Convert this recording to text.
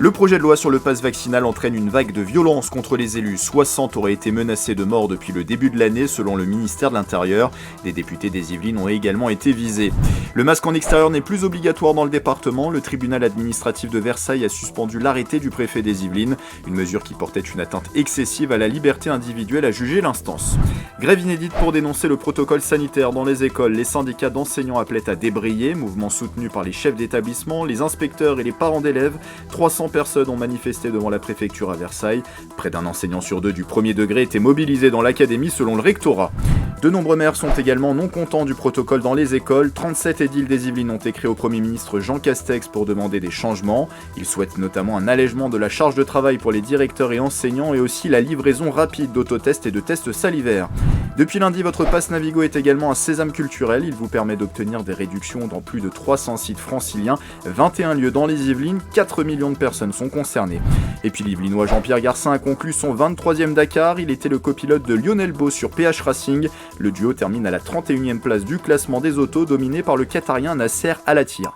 Le projet de loi sur le pass vaccinal entraîne une vague de violence contre les élus. 60 auraient été menacés de mort depuis le début de l'année, selon le ministère de l'Intérieur. Des députés des Yvelines ont également été visés. Le masque en extérieur n'est plus obligatoire dans le département. Le tribunal administratif de Versailles a suspendu l'arrêté du préfet des Yvelines, une mesure qui portait une atteinte excessive à la liberté individuelle, a jugé l'instance. Grève inédite pour dénoncer le protocole sanitaire dans les écoles. Les syndicats d'enseignants appelaient à débrayer, mouvement soutenu par les chefs d'établissement, les inspecteurs et les parents d'élèves. 300 personnes ont manifesté devant la préfecture à Versailles. Près d'un enseignant sur deux du premier degré était mobilisé dans l'académie selon le rectorat. De nombreux maires sont également non contents du protocole dans les écoles. 37 édiles des Yvelines ont écrit au Premier ministre Jean Castex pour demander des changements. Ils souhaitent notamment un allègement de la charge de travail pour les directeurs et enseignants et aussi la livraison rapide d'autotests et de tests salivaires. Depuis lundi, votre pass Navigo est également un sésame culturel. Il vous permet d'obtenir des réductions dans plus de 300 sites franciliens, 21 lieux dans les Yvelines, 4 millions de personnes sont concernées. Et puis l'Yvelinois Jean-Pierre Garcin a conclu son 23e Dakar. Il était le copilote de Lionel Beau sur PH Racing. Le duo termine à la 31e place du classement des autos, dominé par le Qatarien Nasser Al-Attiyah.